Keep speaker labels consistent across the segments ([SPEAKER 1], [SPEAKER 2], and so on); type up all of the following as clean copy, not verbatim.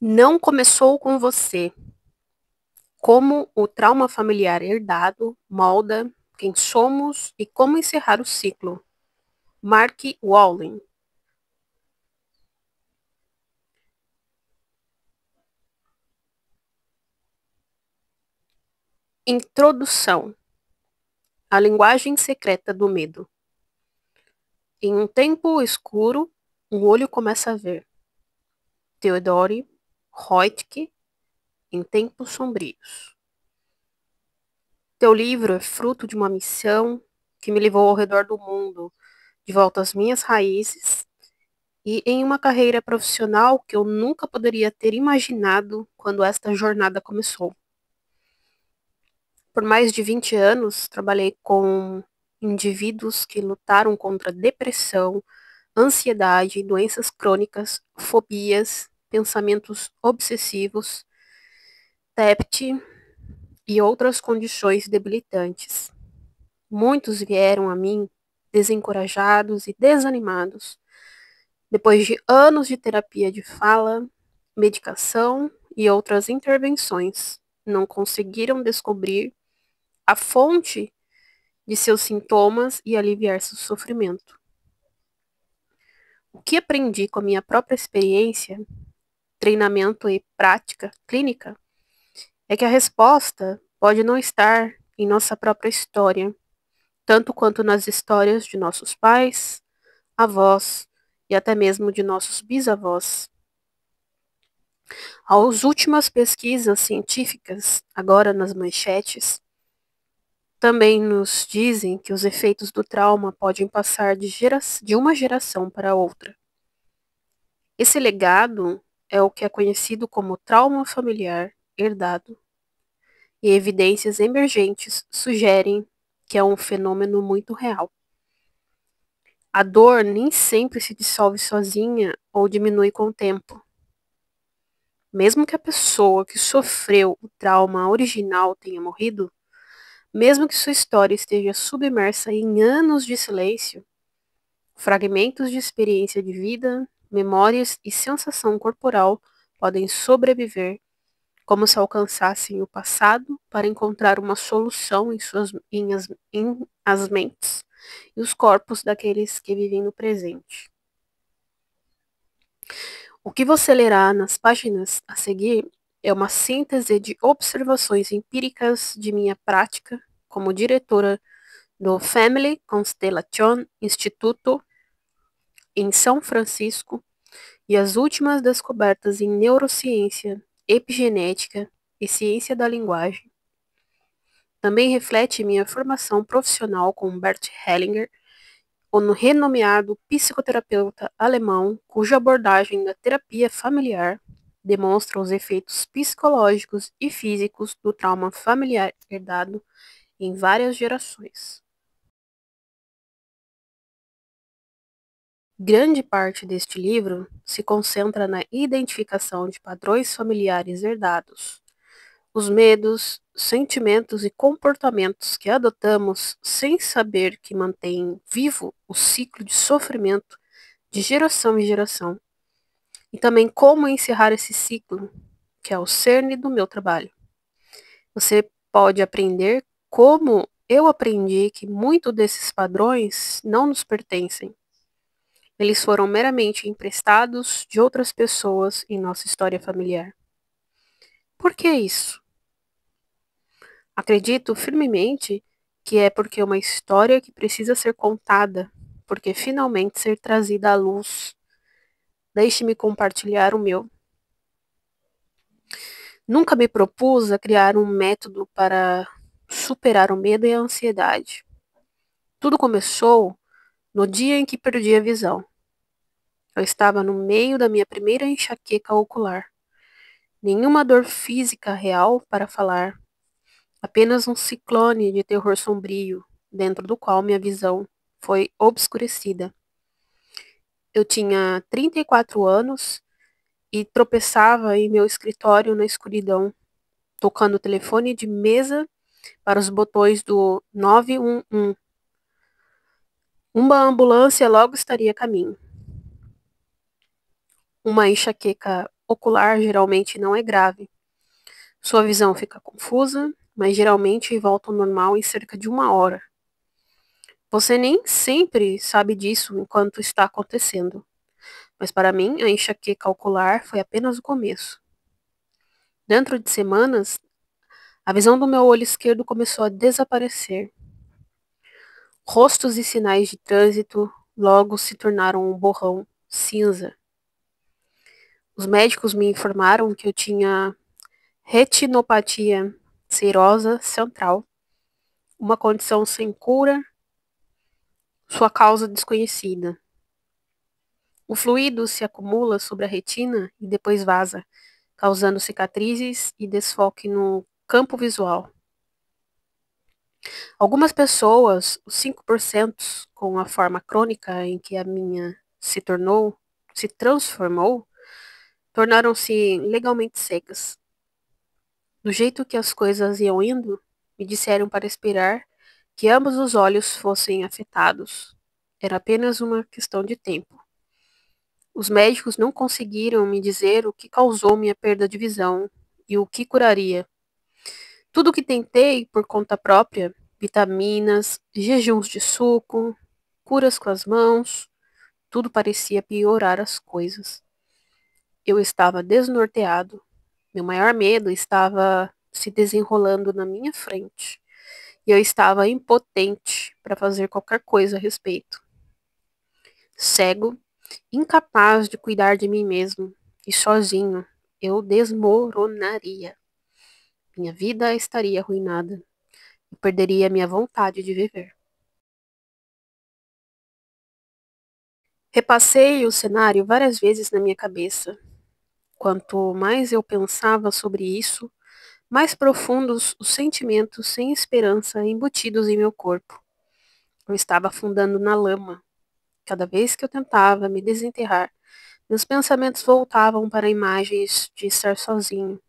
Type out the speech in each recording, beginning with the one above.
[SPEAKER 1] Não começou com você. Como o trauma familiar herdado molda quem somos e como encerrar o ciclo. Mark Walling. Introdução. A linguagem secreta do medo. Em um tempo escuro, um olho começa a ver. Theodore Roethke, Em Tempos Sombrios. Teu livro é fruto de uma missão que me levou ao redor do mundo, de volta às minhas raízes e em uma carreira profissional que eu nunca poderia ter imaginado quando esta jornada começou. Por mais de 20 anos, trabalhei com indivíduos que lutaram contra depressão, ansiedade, doenças crônicas, fobias, pensamentos obsessivos, TEPT e outras condições debilitantes. Muitos vieram a mim desencorajados e desanimados, depois de anos de terapia de fala, medicação e outras intervenções, não conseguiram descobrir a fonte de seus sintomas e aliviar seu sofrimento. O que aprendi com a minha própria experiência, treinamento e prática clínica é que a resposta pode não estar em nossa própria história, tanto quanto nas histórias de nossos pais, avós e até mesmo de nossos bisavós. As últimas pesquisas científicas, agora nas manchetes, também nos dizem que os efeitos do trauma podem passar de uma geração para outra. Esse legado é o que é conhecido como trauma familiar herdado, e evidências emergentes sugerem que é um fenômeno muito real. A dor nem sempre se dissolve sozinha ou diminui com o tempo. Mesmo que a pessoa que sofreu o trauma original tenha morrido, mesmo que sua história esteja submersa em anos de silêncio, fragmentos de experiência de vida, memórias e sensação corporal podem sobreviver como se alcançassem o passado para encontrar uma solução em as mentes e os corpos daqueles que vivem no presente. O que você lerá nas páginas a seguir é uma síntese de observações empíricas de minha prática como diretora do Family Constellation Instituto em São Francisco e as últimas descobertas em neurociência, epigenética e ciência da linguagem. Também reflete minha formação profissional com Bert Hellinger, o renomeado psicoterapeuta alemão, cuja abordagem da terapia familiar demonstra os efeitos psicológicos e físicos do trauma familiar herdado em várias gerações. Grande parte deste livro se concentra na identificação de padrões familiares herdados, os medos, sentimentos e comportamentos que adotamos sem saber que mantêm vivo o ciclo de sofrimento de geração em geração, e também como encerrar esse ciclo, que é o cerne do meu trabalho. Você pode aprender como eu aprendi que muitos desses padrões não nos pertencem. Eles foram meramente emprestados de outras pessoas em nossa história familiar. Por que isso? Acredito firmemente que é porque é uma história que precisa ser contada, porque finalmente ser trazida à luz. Deixe-me compartilhar o meu. Nunca me propus a criar um método para superar o medo e a ansiedade. Tudo começou no dia em que perdi a visão. Eu estava no meio da minha primeira enxaqueca ocular. Nenhuma dor física real para falar, apenas um ciclone de terror sombrio, dentro do qual minha visão foi obscurecida. Eu tinha 34 anos e tropeçava em meu escritório na escuridão, tocando o telefone de mesa para os botões do 911. Uma ambulância logo estaria a caminho. Uma enxaqueca ocular geralmente não é grave. Sua visão fica confusa, mas geralmente volta ao normal em cerca de 1 hora. Você nem sempre sabe disso enquanto está acontecendo, mas para mim a enxaqueca ocular foi apenas o começo. Dentro de semanas, a visão do meu olho esquerdo começou a desaparecer. Rostos e sinais de trânsito logo se tornaram um borrão cinza. Os médicos me informaram que eu tinha retinopatia serosa central, uma condição sem cura, sua causa desconhecida. O fluido se acumula sobre a retina e depois vaza, causando cicatrizes e desfoque no campo visual. Algumas pessoas, os 5% com a forma crônica em que a minha se transformou, tornaram-se legalmente cegas. Do jeito que as coisas iam indo, me disseram para esperar que ambos os olhos fossem afetados. Era apenas uma questão de tempo. Os médicos não conseguiram me dizer o que causou minha perda de visão e o que curaria. Tudo o que tentei por conta própria, vitaminas, jejuns de suco, curas com as mãos, tudo parecia piorar as coisas. Eu estava desnorteado. Meu maior medo estava se desenrolando na minha frente. E eu estava impotente para fazer qualquer coisa a respeito. Cego, incapaz de cuidar de mim mesmo, e sozinho, eu desmoronaria. Minha vida estaria arruinada e perderia minha vontade de viver. Repassei o cenário várias vezes na minha cabeça. Quanto mais eu pensava sobre isso, mais profundos os sentimentos sem esperança embutidos em meu corpo. Eu estava afundando na lama. Cada vez que eu tentava me desenterrar, meus pensamentos voltavam para imagens de estar sozinho,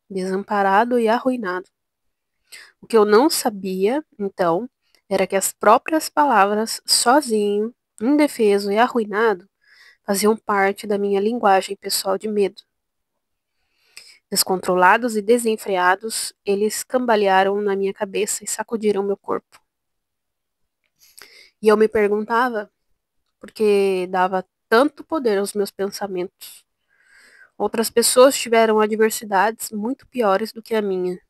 [SPEAKER 1] desamparado e arruinado. O que eu não sabia, então, era que as próprias palavras sozinho, indefeso e arruinado faziam parte da minha linguagem pessoal de medo. Descontrolados e desenfreados, eles cambalearam na minha cabeça e sacudiram meu corpo. E eu me perguntava por que dava tanto poder aos meus pensamentos. Outras pessoas tiveram adversidades muito piores do que a minha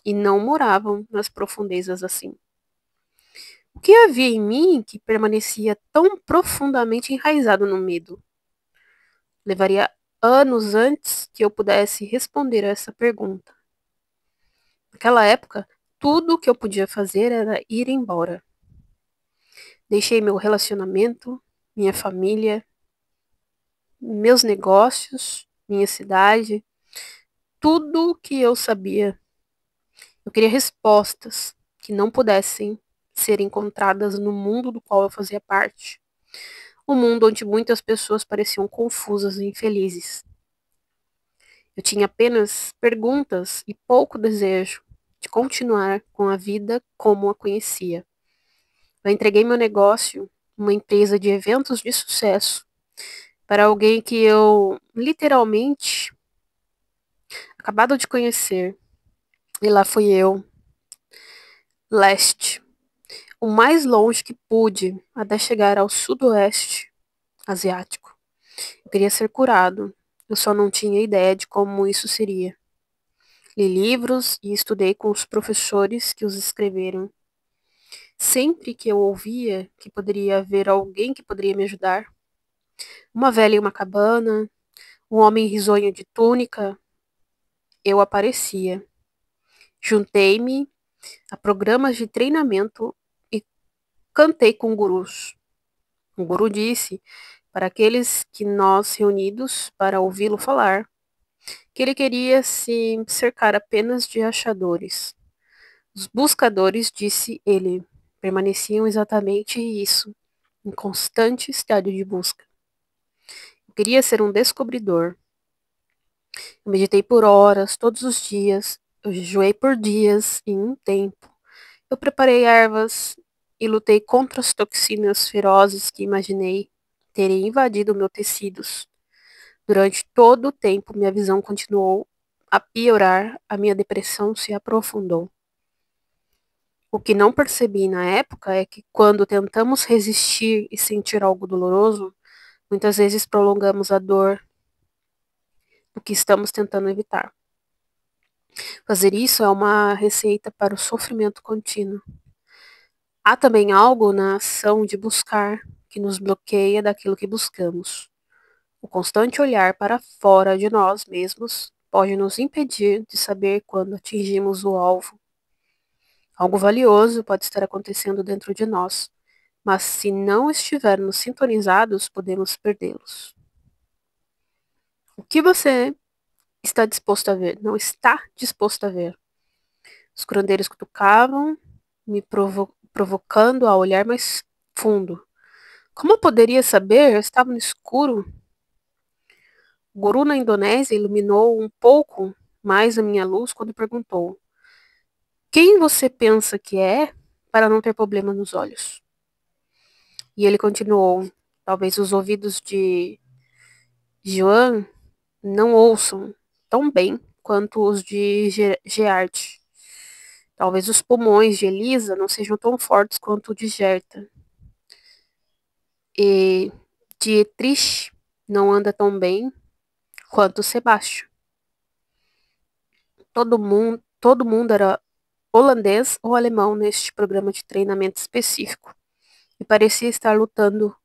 [SPEAKER 1] e não moravam nas profundezas assim. O que havia em mim que permanecia tão profundamente enraizado no medo? Levaria anos antes que eu pudesse responder a essa pergunta. Naquela época, tudo o que eu podia fazer era ir embora. Deixei meu relacionamento, minha família, meus negócios, minha cidade, tudo o que eu sabia. Eu queria respostas que não pudessem ser encontradas no mundo do qual eu fazia parte. Um mundo onde muitas pessoas pareciam confusas e infelizes. Eu tinha apenas perguntas e pouco desejo de continuar com a vida como a conhecia. Eu entreguei meu negócio, uma empresa de eventos de sucesso, para alguém que eu literalmente acabado de conhecer. E lá fui eu, leste, o mais longe que pude até chegar ao sudoeste asiático. Eu queria ser curado. Eu só não tinha ideia de como isso seria. Li livros e estudei com os professores que os escreveram. Sempre que eu ouvia que poderia haver alguém que poderia me ajudar, uma velha em uma cabana, um homem risonho de túnica, eu aparecia. Juntei-me a programas de treinamento e cantei com gurus. O guru disse para aqueles que nós reunidos para ouvi-lo falar, que ele queria se cercar apenas de achadores. Os buscadores, disse ele, permaneciam exatamente isso, em constante estado de busca. Eu queria ser um descobridor. Eu meditei por horas, todos os dias. Eu jejuei por dias, em um tempo. Eu preparei ervas e lutei contra as toxinas ferozes que imaginei terem invadido meus tecidos. Durante todo o tempo, minha visão continuou a piorar, a minha depressão se aprofundou. O que não percebi na época é que quando tentamos resistir e sentir algo doloroso, muitas vezes prolongamos a dor do que estamos tentando evitar. Fazer isso é uma receita para o sofrimento contínuo. Há também algo na ação de buscar que nos bloqueia daquilo que buscamos. O constante olhar para fora de nós mesmos pode nos impedir de saber quando atingimos o alvo. Algo valioso pode estar acontecendo dentro de nós, mas se não estivermos sintonizados, podemos perdê-los. O que você está disposto a ver? Não está disposto a ver. Os curandeiros cutucavam, me provocando a olhar mais fundo. Como eu poderia saber? Eu estava no escuro. O guru na Indonésia iluminou um pouco mais a minha luz quando perguntou: quem você pensa que é para não ter problema nos olhos? E ele continuou: talvez os ouvidos de Joan não ouçam tão bem quanto os de Geart. Talvez os pulmões de Elisa não sejam tão fortes quanto o de Gerta. E Dietrich não anda tão bem quanto o Sebastião. Todo mundo era holandês ou alemão neste programa de treinamento específico e parecia estar lutando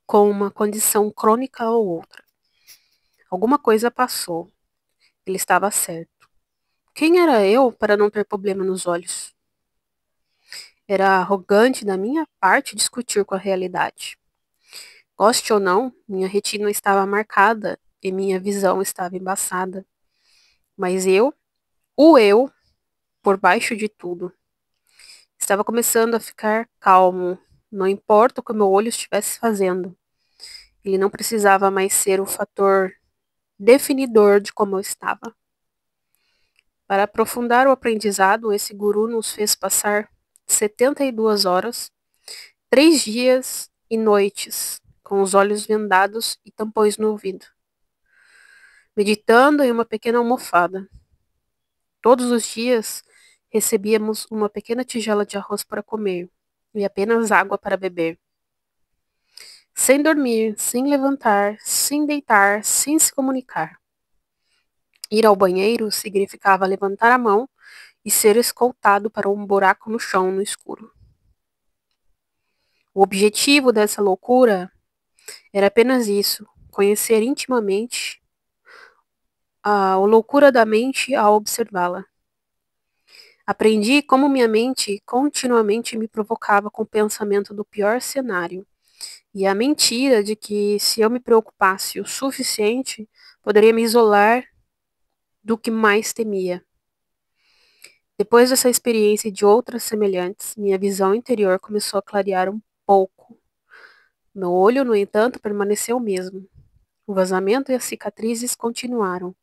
[SPEAKER 1] com uma condição crônica ou outra. Alguma coisa passou. Ele estava certo. Quem era eu para não ter problema nos olhos? Era arrogante da minha parte discutir com a realidade. Goste ou não, minha retina estava marcada e minha visão estava embaçada. Mas eu, por baixo de tudo, estava começando a ficar calmo. Não importa o que meu olho estivesse fazendo. Ele não precisava mais ser o fator definidor de como eu estava. Para aprofundar o aprendizado, esse guru nos fez passar 72 horas, 3 dias e noites, com os olhos vendados e tampões no ouvido, meditando em uma pequena almofada. Todos os dias recebíamos uma pequena tigela de arroz para comer e apenas água para beber. Sem dormir, sem levantar, sem deitar, sem se comunicar. Ir ao banheiro significava levantar a mão e ser escoltado para um buraco no chão no escuro. O objetivo dessa loucura era apenas isso, conhecer intimamente a loucura da mente ao observá-la. Aprendi como minha mente continuamente me provocava com o pensamento do pior cenário e a mentira de que se eu me preocupasse o suficiente, poderia me isolar do que mais temia. Depois dessa experiência e de outras semelhantes, minha visão interior começou a clarear um pouco. Meu olho, no entanto, permaneceu o mesmo. O vazamento e as cicatrizes continuaram.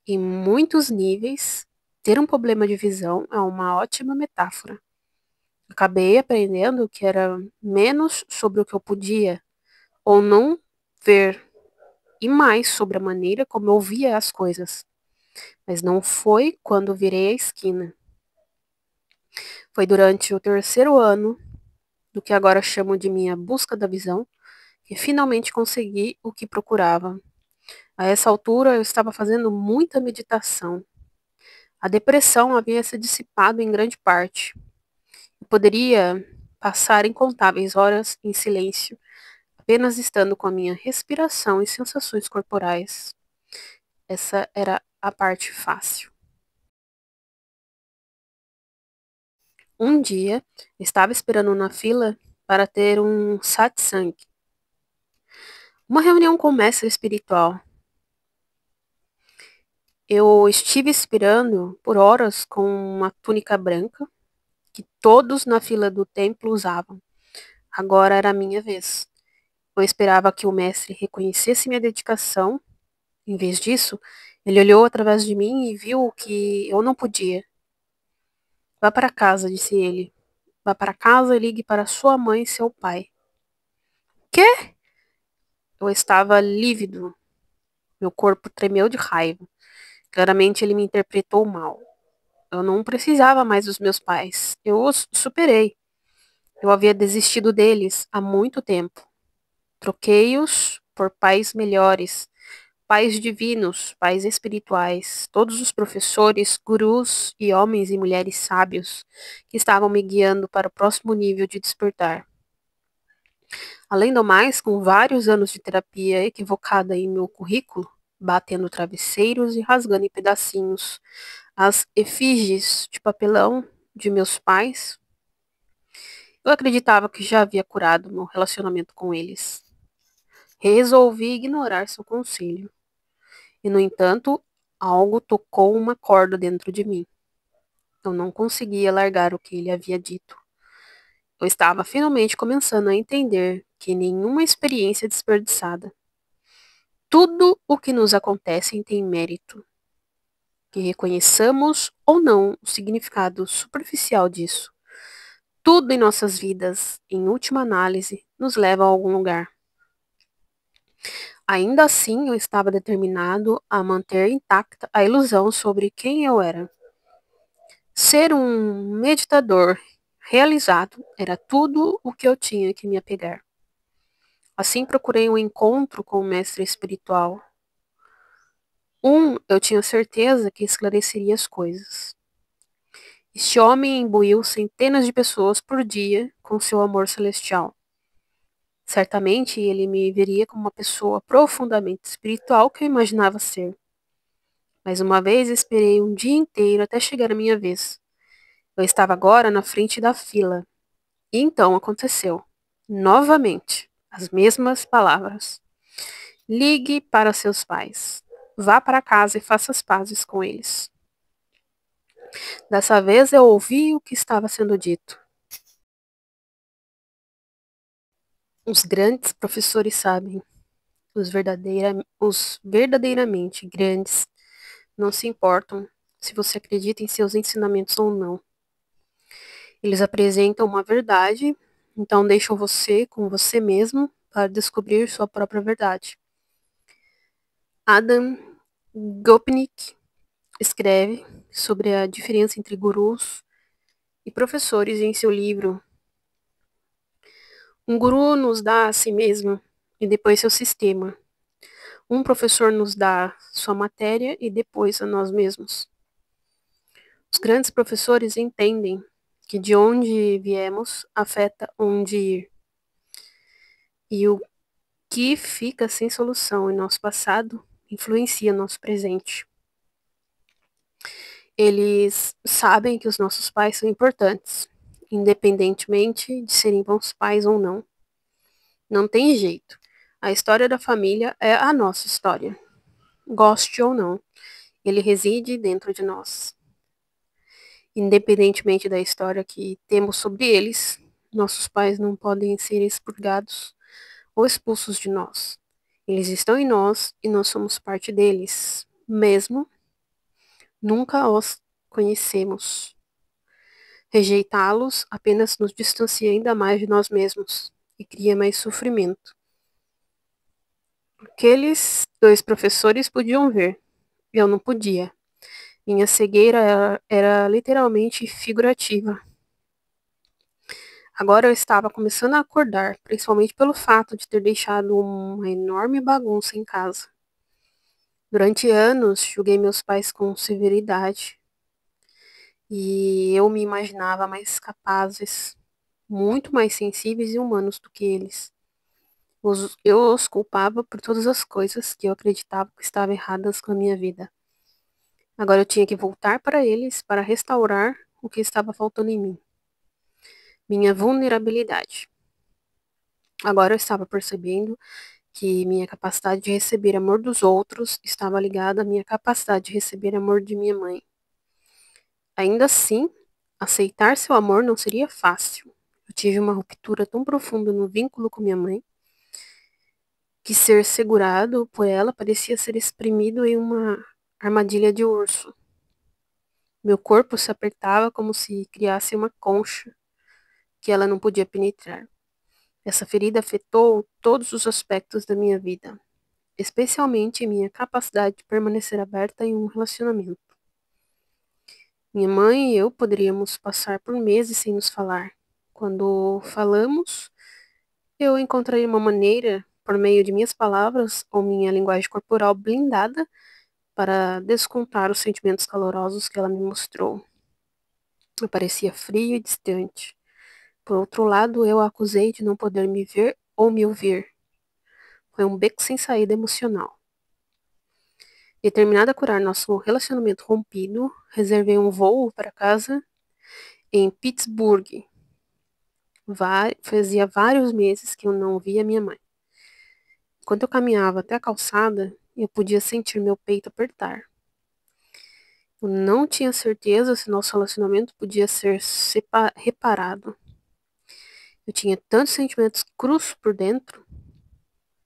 [SPEAKER 1] Em muitos níveis, ter um problema de visão é uma ótima metáfora. Acabei aprendendo que era menos sobre o que eu podia ou não ver e mais sobre a maneira como eu via as coisas. Mas não foi quando virei a esquina. Foi durante o terceiro ano do que agora chamo de minha busca da visão que finalmente consegui o que procurava. A essa altura eu estava fazendo muita meditação. A depressão havia se dissipado em grande parte. Eu poderia passar incontáveis horas em silêncio, apenas estando com a minha respiração e sensações corporais. Essa era a parte fácil. Um dia, estava esperando na fila para ter um satsang, uma reunião com o mestre espiritual. Eu estive esperando por horas com uma túnica branca que todos na fila do templo usavam. Agora era a minha vez. Eu esperava que o mestre reconhecesse minha dedicação. Em vez disso, ele olhou através de mim e viu que eu não podia. Vá para casa, disse ele. Vá para casa e ligue para sua mãe e seu pai. Quê? Eu estava lívido, meu corpo tremeu de raiva. Claramente ele me interpretou mal. Eu não precisava mais dos meus pais. Eu os superei. Eu havia desistido deles há muito tempo. Troquei-os por pais melhores, pais divinos, pais espirituais, todos os professores, gurus e homens e mulheres sábios que estavam me guiando para o próximo nível de despertar. Além do mais, com vários anos de terapia equivocada em meu currículo, batendo travesseiros e rasgando em pedacinhos as efígies de papelão de meus pais, eu acreditava que já havia curado meu relacionamento com eles. Resolvi ignorar seu conselho. E, no entanto, algo tocou uma corda dentro de mim. Eu não conseguia largar o que ele havia dito. Eu estava finalmente começando a entender que nenhuma experiência é desperdiçada. Tudo o que nos acontece tem mérito. Que reconheçamos ou não o significado superficial disso. Tudo em nossas vidas, em última análise, nos leva a algum lugar. Ainda assim, eu estava determinado a manter intacta a ilusão sobre quem eu era. Ser um meditador realizado era tudo o que eu tinha que me apegar. Assim procurei um encontro com o mestre espiritual. Eu tinha certeza que esclareceria as coisas. Este homem imbuiu centenas de pessoas por dia com seu amor celestial. Certamente ele me veria como uma pessoa profundamente espiritual que eu imaginava ser. Mais uma vez esperei um dia inteiro até chegar a minha vez. Eu estava agora na frente da fila. E então aconteceu. Novamente, as mesmas palavras. Ligue para seus pais. Vá para casa e faça as pazes com eles. Dessa vez eu ouvi o que estava sendo dito. Os grandes professores sabem. Os verdadeiramente grandes não se importam se você acredita em seus ensinamentos ou não. Eles apresentam uma verdade, então deixam você com você mesmo para descobrir sua própria verdade. Adam Gopnik escreve sobre a diferença entre gurus e professores em seu livro. Um guru nos dá a si mesmo e depois seu sistema. Um professor nos dá sua matéria e depois a nós mesmos. Os grandes professores entendem que de onde viemos afeta onde ir. E o que fica sem solução em nosso passado influencia nosso presente. Eles sabem que os nossos pais são importantes, independentemente de serem bons pais ou não. Não tem jeito. A história da família é a nossa história. Goste ou não, ele reside dentro de nós. Independentemente da história que temos sobre eles, nossos pais não podem ser expurgados ou expulsos de nós. Eles estão em nós e nós somos parte deles, mesmo nunca os conhecemos. Rejeitá-los apenas nos distancia ainda mais de nós mesmos e cria mais sofrimento. Aqueles dois professores podiam ver, eu não podia. Minha cegueira era literalmente figurativa. Agora eu estava começando a acordar, principalmente pelo fato de ter deixado uma enorme bagunça em casa. Durante anos, julguei meus pais com severidade e eu me imaginava mais capazes, muito mais sensíveis e humanos do que eles. Eu os culpava por todas as coisas que eu acreditava que estavam erradas com a minha vida. Agora eu tinha que voltar para eles para restaurar o que estava faltando em mim. Minha vulnerabilidade. Agora eu estava percebendo que minha capacidade de receber amor dos outros estava ligada à minha capacidade de receber amor de minha mãe. Ainda assim, aceitar seu amor não seria fácil. Eu tive uma ruptura tão profunda no vínculo com minha mãe que ser segurado por ela parecia ser exprimido em uma armadilha de urso. Meu corpo se apertava como se criasse uma concha que ela não podia penetrar. Essa ferida afetou todos os aspectos da minha vida, especialmente minha capacidade de permanecer aberta em um relacionamento. Minha mãe e eu poderíamos passar por meses sem nos falar. Quando falamos, eu encontrei uma maneira, por meio de minhas palavras ou minha linguagem corporal blindada, para descontar os sentimentos calorosos que ela me mostrou. Eu parecia frio e distante. Por outro lado, eu a acusei de não poder me ver ou me ouvir. Foi um beco sem saída emocional. Determinada a curar nosso relacionamento rompido, reservei um voo para casa em Pittsburgh. Fazia vários meses que eu não via minha mãe. Enquanto eu caminhava até a calçada, eu podia sentir meu peito apertar. Eu não tinha certeza se nosso relacionamento podia ser reparado. Eu tinha tantos sentimentos crus por dentro.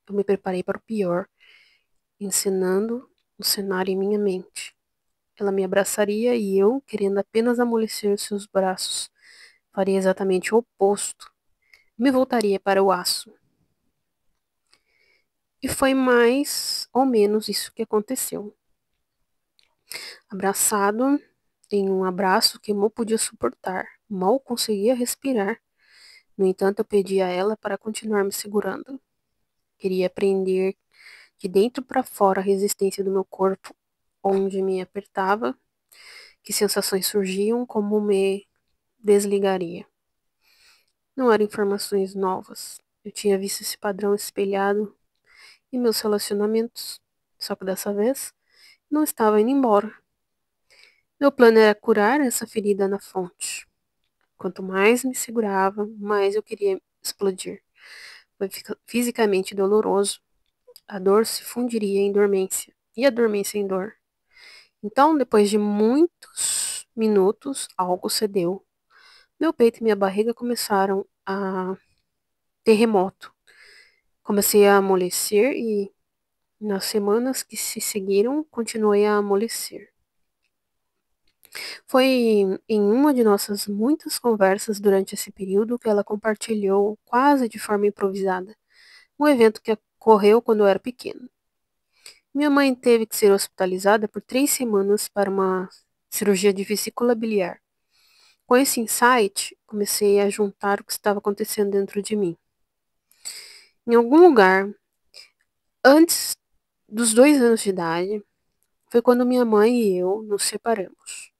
[SPEAKER 1] Eu me preparei para o pior, encenando o cenário em minha mente. Ela me abraçaria e eu, querendo apenas amolecer seus braços, faria exatamente o oposto. Me voltaria para o aço. E foi mais ou menos isso que aconteceu. Abraçado em um abraço que mal podia suportar, mal conseguia respirar. No entanto, eu pedi a ela para continuar me segurando. Queria prender de dentro para fora a resistência do meu corpo, onde me apertava, que sensações surgiam, como me desligaria. Não eram informações novas. Eu tinha visto esse padrão espelhado em meus relacionamentos, só que dessa vez não estava indo embora. Meu plano era curar essa ferida na fonte. Quanto mais me segurava, mais eu queria explodir. Foi fisicamente doloroso. A dor se fundiria em dormência, e a dormência em dor. Então, depois de muitos minutos, algo cedeu. Meu peito e minha barriga começaram a terremoto. Comecei a amolecer e, nas semanas que se seguiram, continuei a amolecer. Foi em uma de nossas muitas conversas durante esse período que ela compartilhou, quase de forma improvisada, um evento que ocorreu quando eu era pequeno. Minha mãe teve que ser hospitalizada por 3 semanas para uma cirurgia de vesícula biliar. Com esse insight, comecei a juntar o que estava acontecendo dentro de mim. Em algum lugar, antes dos 2 anos de idade, foi quando minha mãe e eu nos separamos.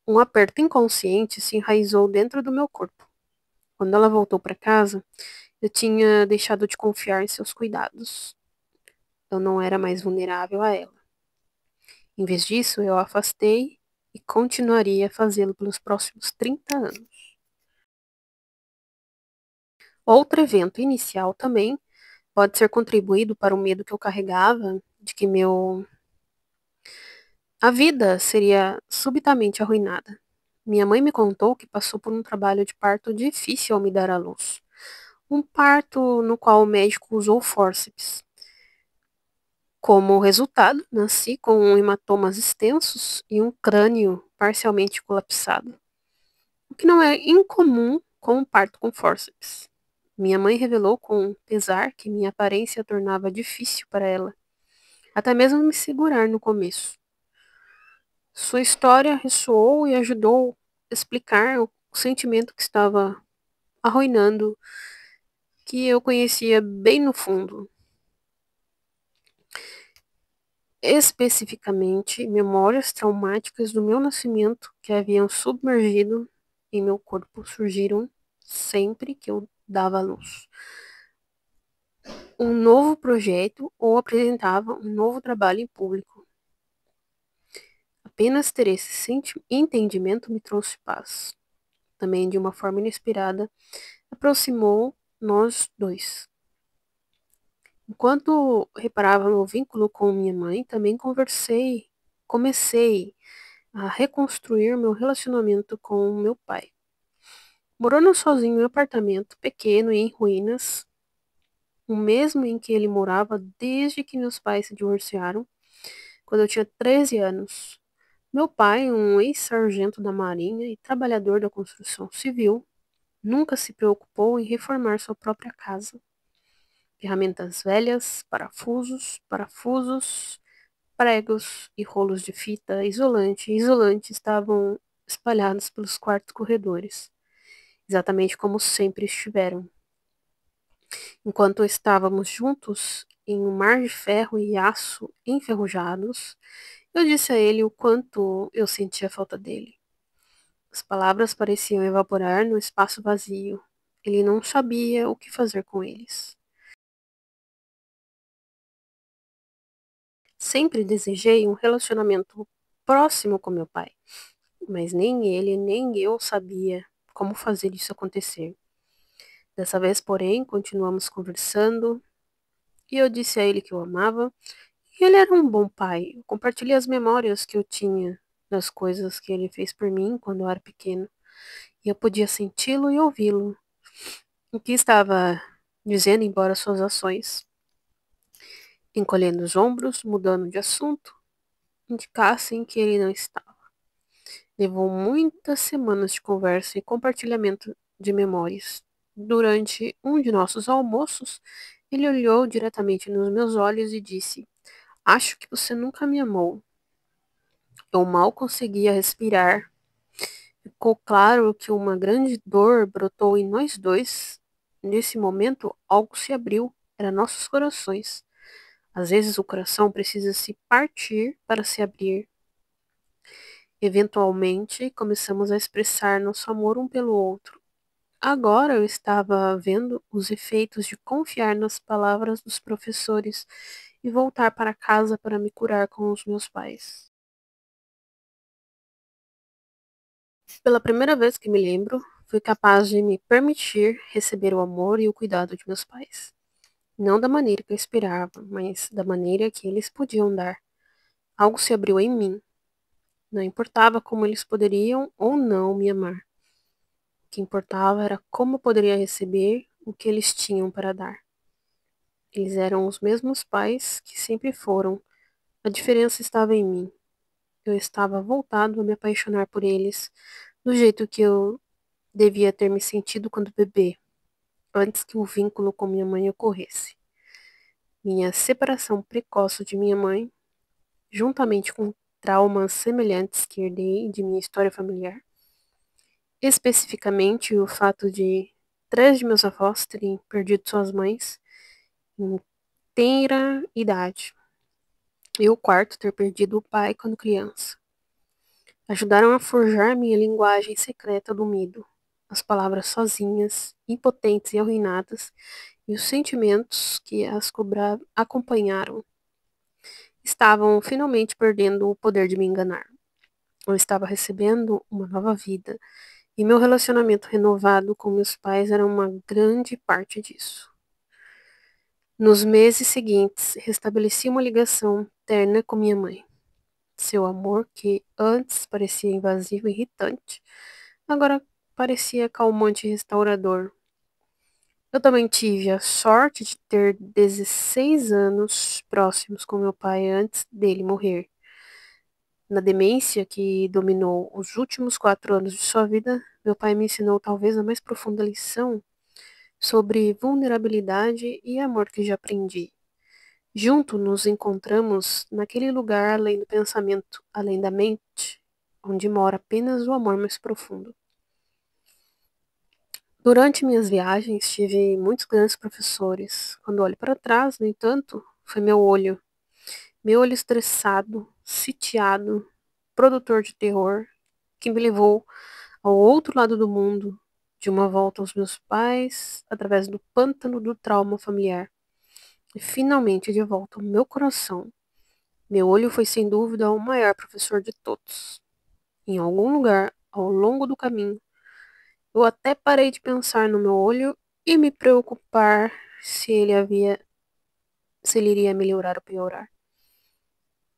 [SPEAKER 1] Um aperto inconsciente se enraizou dentro do meu corpo. Quando ela voltou para casa, eu tinha deixado de confiar em seus cuidados. Eu não era mais vulnerável a ela. Em vez disso, eu a afastei e continuaria a fazê-lo pelos próximos 30 anos. Outro evento inicial também pode ser contribuído para o medo que eu carregava de que a vida seria subitamente arruinada. Minha mãe me contou que passou por um trabalho de parto difícil ao me dar à luz. Um parto no qual o médico usou fórceps. Como resultado, nasci com hematomas extensos e um crânio parcialmente colapsado, o que não é incomum com um parto com fórceps. Minha mãe revelou com pesar que minha aparência tornava difícil para ela, até mesmo me segurar no começo. Sua história ressoou e ajudou a explicar o sentimento que estava arruinando, que eu conhecia bem no fundo. Especificamente, memórias traumáticas do meu nascimento que haviam submergido em meu corpo surgiram sempre que eu dava à luz um novo projeto ou apresentava um novo trabalho em público. Apenas ter esse entendimento me trouxe paz. Também, de uma forma inesperada, aproximou nós dois. Enquanto reparava meu vínculo com minha mãe, também comecei a reconstruir meu relacionamento com meu pai. Morando sozinho em um apartamento pequeno e em ruínas, o mesmo em que ele morava desde que meus pais se divorciaram, quando eu tinha 13 anos. Meu pai, um ex-sargento da Marinha e trabalhador da construção civil, Nunca se preocupou em reformar sua própria casa. Ferramentas velhas, parafusos, pregos e rolos de fita isolante e isolante estavam espalhados pelos quartos corredores, exatamente como sempre estiveram. Enquanto estávamos juntos em um mar de ferro e aço enferrujados, eu disse a ele o quanto eu sentia falta dele. As palavras pareciam evaporar no espaço vazio. Ele não sabia o que fazer com eles. Sempre desejei um relacionamento próximo com meu pai, mas nem ele nem eu sabia como fazer isso acontecer. Dessa vez, porém, continuamos conversando e eu disse a ele que o amava e ele era um bom pai. Eu compartilhei as memórias que eu tinha das coisas que ele fez por mim quando eu era pequeno e eu podia senti-lo e ouvi-lo. O que estava dizendo, embora suas ações, encolhendo os ombros, mudando de assunto, indicassem que ele não estava. Levou muitas semanas de conversa e compartilhamento de memórias. Durante um de nossos almoços, ele olhou diretamente nos meus olhos e disse: Acho que você nunca me amou. Eu mal conseguia respirar. Ficou claro que uma grande dor brotou em nós dois. Nesse momento, algo se abriu. Era nossos corações. Às vezes o coração precisa se partir para se abrir. Eventualmente, começamos a expressar nosso amor um pelo outro. Agora eu estava vendo os efeitos de confiar nas palavras dos professores e voltar para casa para me curar com os meus pais. Pela primeira vez que me lembro, fui capaz de me permitir receber o amor e o cuidado de meus pais. Não da maneira que eu esperava, mas da maneira que eles podiam dar. Algo se abriu em mim. Não importava como eles poderiam ou não me amar. O que importava era como eu poderia receber o que eles tinham para dar. Eles eram os mesmos pais que sempre foram. A diferença estava em mim. Eu estava voltado a me apaixonar por eles, do jeito que eu devia ter me sentido quando bebê, antes que o vínculo com minha mãe ocorresse. Minha separação precoce de minha mãe, juntamente com traumas semelhantes que herdei de minha história familiar, especificamente o fato de três de meus avós terem perdido suas mães em tenra idade, e o quarto ter perdido o pai quando criança. Ajudaram a forjar minha linguagem secreta do medo, as palavras sozinhas, impotentes e arruinadas, e os sentimentos que as acompanharam estavam finalmente perdendo o poder de me enganar. Eu estava recebendo uma nova vida, e meu relacionamento renovado com meus pais era uma grande parte disso. Nos meses seguintes, restabeleci uma ligação terna com minha mãe. Seu amor, que antes parecia invasivo e irritante, agora parecia calmante e restaurador. Eu também tive a sorte de ter 16 anos próximos com meu pai antes dele morrer. Na demência que dominou os últimos 4 anos de sua vida, meu pai me ensinou talvez a mais profunda lição sobre vulnerabilidade e amor que já aprendi. Junto nos encontramos naquele lugar além do pensamento, além da mente, onde mora apenas o amor mais profundo. Durante minhas viagens, tive muitos grandes professores. Quando olho para trás, no entanto, foi meu olho estressado, sitiado, produtor de terror, que me levou ao outro lado do mundo, de uma volta aos meus pais, através do pântano do trauma familiar, e finalmente de volta ao meu coração. Meu olho foi sem dúvida o maior professor de todos. Em algum lugar, ao longo do caminho, eu até parei de pensar no meu olho e me preocupar se ele iria melhorar ou piorar.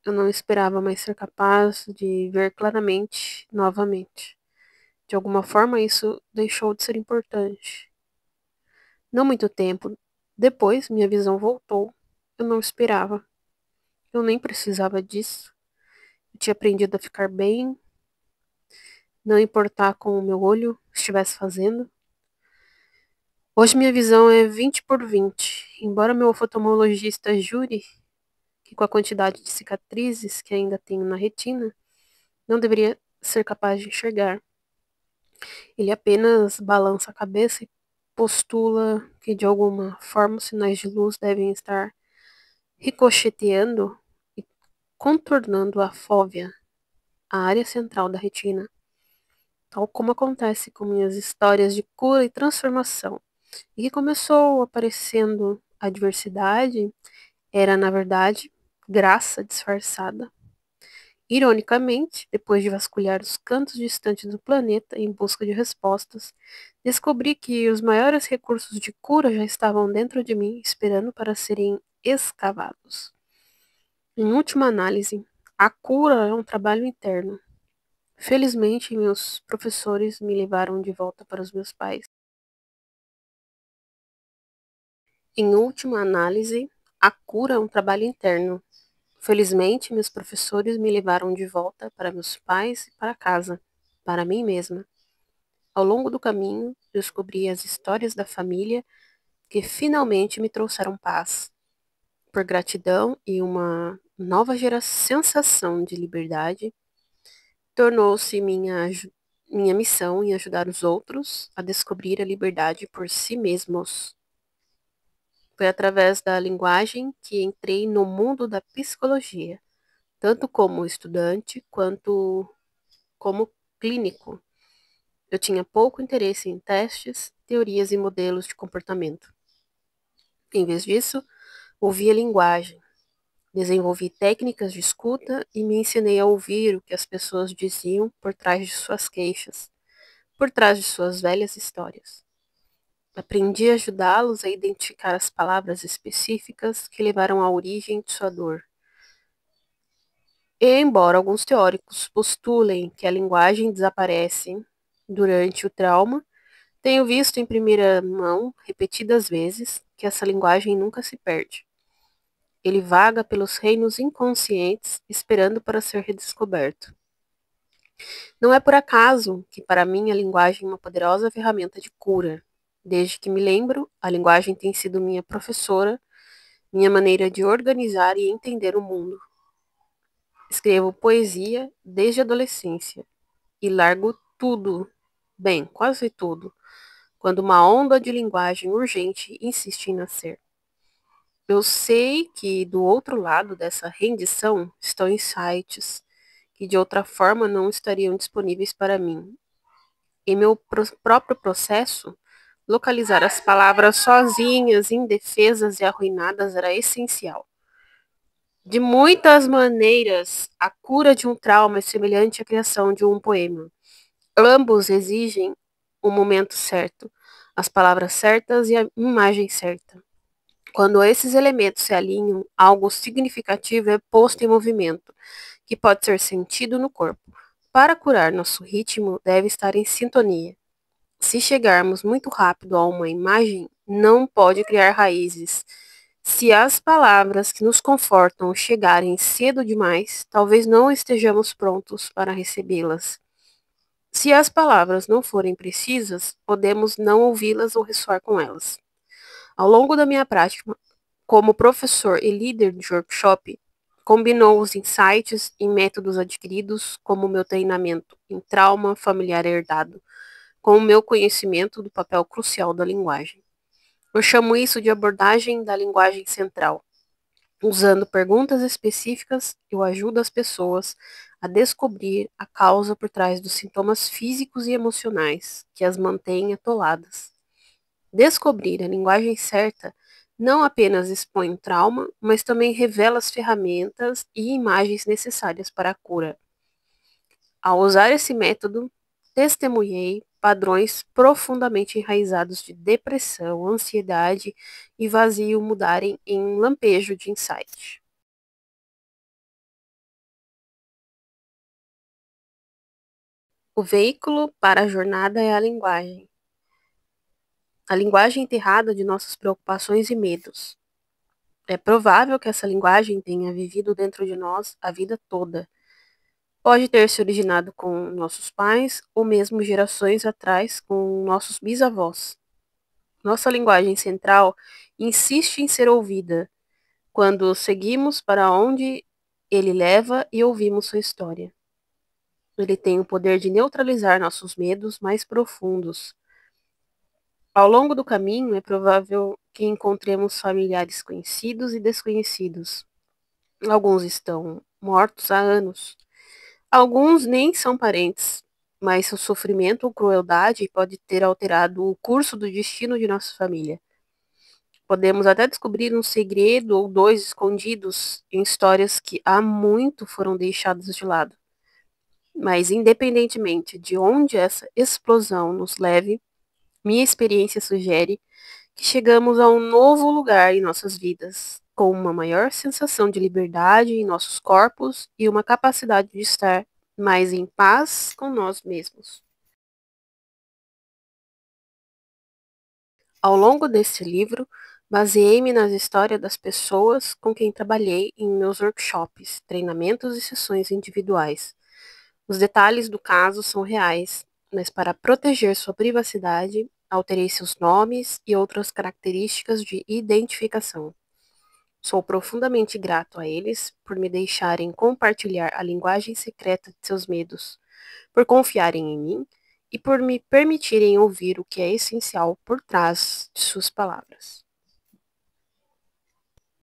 [SPEAKER 1] Eu não esperava mais ser capaz de ver claramente novamente. De alguma forma, isso deixou de ser importante. Não muito tempo depois, minha visão voltou. Eu não esperava. Eu nem precisava disso. Eu tinha aprendido a ficar bem, não importar como o meu olho estivesse fazendo. Hoje minha visão é 20/20. Embora meu oftalmologista jure que com a quantidade de cicatrizes que ainda tenho na retina, não deveria ser capaz de enxergar. Ele apenas balança a cabeça e postula que de alguma forma os sinais de luz devem estar ricocheteando e contornando a fóvea, a área central da retina, tal como acontece com minhas histórias de cura e transformação. E que começou aparecendo a diversidade era, na verdade, graça disfarçada. Ironicamente, depois de vasculhar os cantos distantes do planeta em busca de respostas, descobri que os maiores recursos de cura já estavam dentro de mim, esperando para serem escavados. Em última análise, a cura é um trabalho interno. Felizmente, meus professores me levaram de volta para os meus pais. Em última análise, a cura é um trabalho interno. Felizmente, meus professores me levaram de volta para meus pais e para casa, para mim mesma. Ao longo do caminho, descobri as histórias da família que finalmente me trouxeram paz. Por gratidão e uma nova sensação de liberdade, tornou-se minha missão em ajudar os outros a descobrir a liberdade por si mesmos. Foi através da linguagem que entrei no mundo da psicologia, tanto como estudante quanto como clínico. Eu tinha pouco interesse em testes, teorias e modelos de comportamento. Em vez disso, ouvi a linguagem, desenvolvi técnicas de escuta e me ensinei a ouvir o que as pessoas diziam por trás de suas queixas, por trás de suas velhas histórias. Aprendi a ajudá-los a identificar as palavras específicas que levaram à origem de sua dor. E, embora alguns teóricos postulem que a linguagem desaparece durante o trauma, tenho visto em primeira mão, repetidas vezes, que essa linguagem nunca se perde. Ele vaga pelos reinos inconscientes, esperando para ser redescoberto. Não é por acaso que, para mim, a linguagem é uma poderosa ferramenta de cura. Desde que me lembro, a linguagem tem sido minha professora, minha maneira de organizar e entender o mundo. Escrevo poesia desde a adolescência e largo tudo, bem, quase tudo, quando uma onda de linguagem urgente insiste em nascer. Eu sei que do outro lado dessa rendição estão insights que de outra forma não estariam disponíveis para mim. Em meu próprio processo, localizar as palavras sozinhas, indefesas e arruinadas era essencial. De muitas maneiras, a cura de um trauma é semelhante à criação de um poema. Ambos exigem o momento certo, as palavras certas e a imagem certa. Quando esses elementos se alinham, algo significativo é posto em movimento, que pode ser sentido no corpo. Para curar, nosso ritmo deve estar em sintonia. Se chegarmos muito rápido a uma imagem, não pode criar raízes. Se as palavras que nos confortam chegarem cedo demais, talvez não estejamos prontos para recebê-las. Se as palavras não forem precisas, podemos não ouvi-las ou ressoar com elas. Ao longo da minha prática como professor e líder de workshop, combinou os insights e métodos adquiridos, como o meu treinamento em trauma familiar herdado, com o meu conhecimento do papel crucial da linguagem. Eu chamo isso de abordagem da linguagem central. Usando perguntas específicas, eu ajudo as pessoas a descobrir a causa por trás dos sintomas físicos e emocionais que as mantêm atoladas. Descobrir a linguagem certa não apenas expõe o trauma, mas também revela as ferramentas e imagens necessárias para a cura. Ao usar esse método, testemunhei padrões profundamente enraizados de depressão, ansiedade e vazio mudarem em um lampejo de insight. O veículo para a jornada é a linguagem. A linguagem enterrada de nossas preocupações e medos. É provável que essa linguagem tenha vivido dentro de nós a vida toda. Pode ter se originado com nossos pais ou mesmo gerações atrás com nossos bisavós. Nossa linguagem central insiste em ser ouvida quando seguimos para onde ele leva e ouvimos sua história. Ele tem o poder de neutralizar nossos medos mais profundos. Ao longo do caminho, é provável que encontremos familiares conhecidos e desconhecidos. Alguns estão mortos há anos. Alguns nem são parentes, mas seu sofrimento ou crueldade pode ter alterado o curso do destino de nossa família. Podemos até descobrir um segredo ou dois escondidos em histórias que há muito foram deixadas de lado. Mas, independentemente de onde essa explosão nos leve, minha experiência sugere que chegamos a um novo lugar em nossas vidas, com uma maior sensação de liberdade em nossos corpos e uma capacidade de estar mais em paz com nós mesmos. Ao longo deste livro, baseei-me nas histórias das pessoas com quem trabalhei em meus workshops, treinamentos e sessões individuais. Os detalhes do caso são reais, mas para proteger sua privacidade, alterei seus nomes e outras características de identificação. Sou profundamente grato a eles por me deixarem compartilhar a linguagem secreta de seus medos, por confiarem em mim e por me permitirem ouvir o que é essencial por trás de suas palavras.